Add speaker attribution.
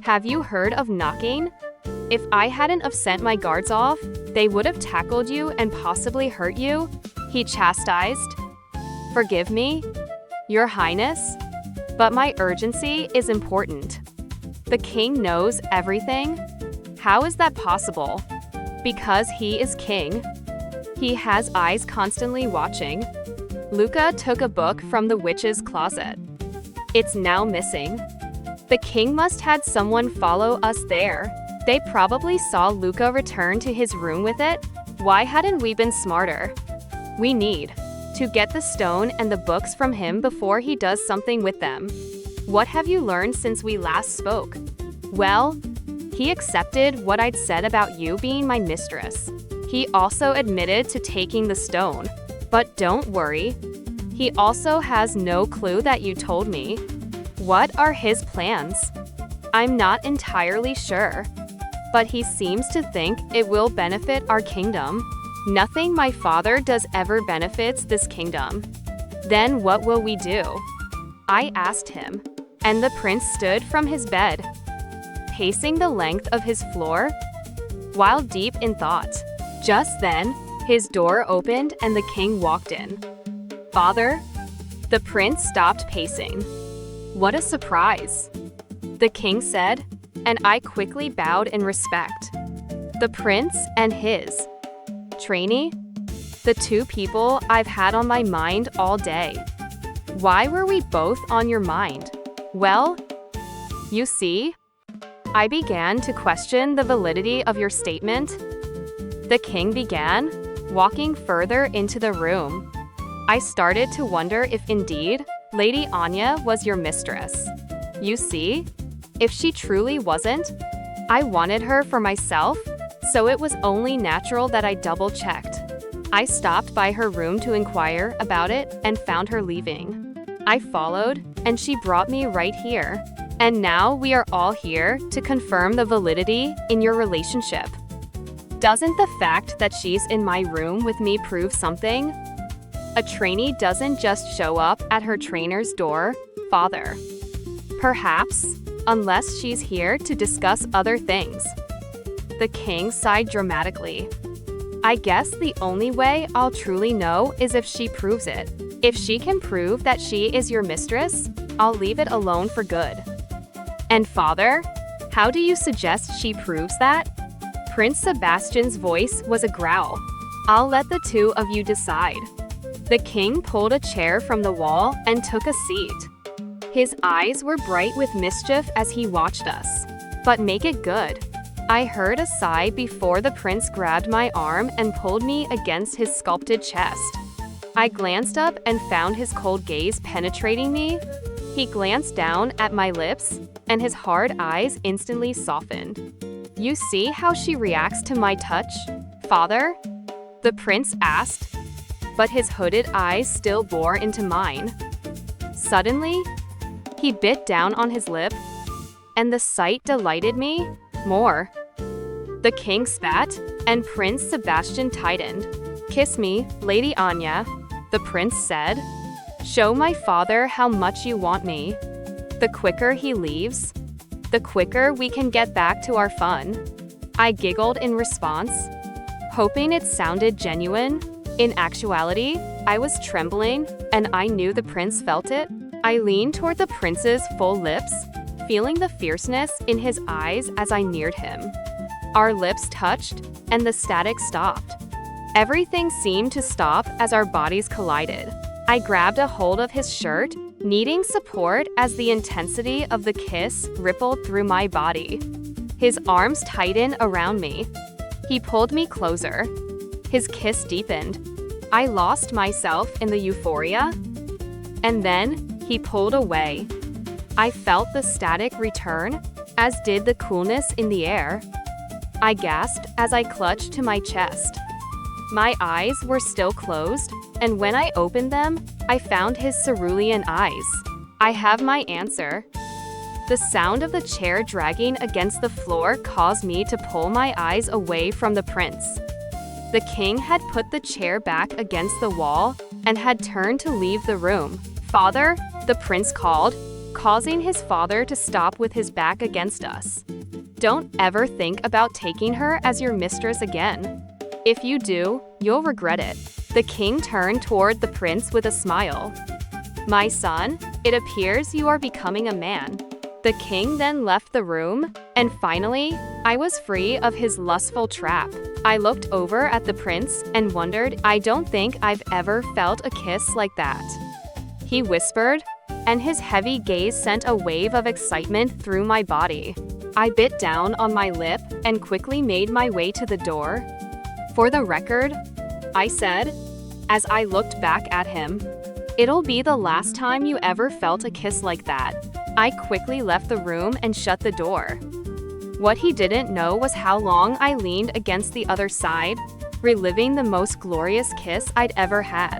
Speaker 1: Have you heard of knocking? If I hadn't have sent my guards off, they would have tackled you and possibly hurt you, he chastised. Forgive me, Your Highness, but my urgency is important. The king knows everything. How is that possible? Because he is king. He has eyes constantly watching. Luca took a book from the witch's closet. It's now missing. The king must had someone follow us there. They probably saw Luca return to his room with it. Why hadn't we been smarter? We need to get the stone and the books from him before he does something with them. What have you learned since we last spoke? Well, he accepted what I'd said about you being my mistress. He also admitted to taking the stone. But don't worry. He also has no clue that you told me. What are his plans? I'm not entirely sure. But he seems to think it will benefit our kingdom. Nothing my father does ever benefits this kingdom. Then what will we do? I asked him, and the prince stood from his bed, pacing the length of his floor, while deep in thought. Just then, his door opened and the king walked in. Father? The prince stopped pacing. What a surprise, the king said, and I quickly bowed in respect. The prince and his trainee? The two people I've had on my mind all day. Why were we both on your mind? Well, you see, I began to question the validity of your statement. The king began, walking further into the room. I started to wonder if indeed Lady Anya was your mistress. You see, if she truly wasn't, I wanted her for myself, so it was only natural that I double-checked. I stopped by her room to inquire about it and found her leaving. I followed, and she brought me right here. And now we are all here to confirm the validity in your relationship. Doesn't the fact that she's in my room with me prove something? A trainee doesn't just show up at her trainer's door, Father. Perhaps, unless she's here to discuss other things. The king sighed dramatically. I guess the only way I'll truly know is if she proves it. If she can prove that she is your mistress, I'll leave it alone for good. And Father, how do you suggest she proves that? Prince Sebastian's voice was a growl. I'll let the two of you decide. The king pulled a chair from the wall and took a seat. His eyes were bright with mischief as he watched us. But make it good. I heard a sigh before the prince grabbed my arm and pulled me against his sculpted chest. I glanced up and found his cold gaze penetrating me. He glanced down at my lips, and his hard eyes instantly softened. You see how she reacts to my touch, Father? The prince asked, but his hooded eyes still bore into mine. Suddenly, he bit down on his lip, and the sight delighted me more. The king spat, and Prince Sebastian tightened. Kiss me, Lady Anya, the prince said. Show my father how much you want me. The quicker he leaves, the quicker we can get back to our fun. I giggled in response, hoping it sounded genuine. In actuality, I was trembling, and I knew the prince felt it. I leaned toward the prince's full lips, feeling the fierceness in his eyes as I neared him. Our lips touched, and the static stopped. Everything seemed to stop as our bodies collided. I grabbed a hold of his shirt, needing support as the intensity of the kiss rippled through my body. His arms tightened around me. He pulled me closer. His kiss deepened. I lost myself in the euphoria. And then, he pulled away. I felt the static return, as did the coolness in the air. I gasped as I clutched to my chest. My eyes were still closed, and when I opened them, I found his cerulean eyes. I have my answer. The sound of the chair dragging against the floor caused me to pull my eyes away from the prince. The king had put the chair back against the wall and had turned to leave the room. Father, the prince called, causing his father to stop with his back against us. Don't ever think about taking her as your mistress again. If you do, you'll regret it. The king turned toward the prince with a smile. My son, it appears you are becoming a man. The king then left the room, and finally, I was free of his lustful trap. I looked over at the prince and wondered, I don't think I've ever felt a kiss like that. He whispered, and his heavy gaze sent a wave of excitement through my body. I bit down on my lip and quickly made my way to the door. For the record, I said, as I looked back at him, it'll be the last time you ever felt a kiss like that. I quickly left the room and shut the door. What he didn't know was how long I leaned against the other side, reliving the most glorious kiss I'd ever had.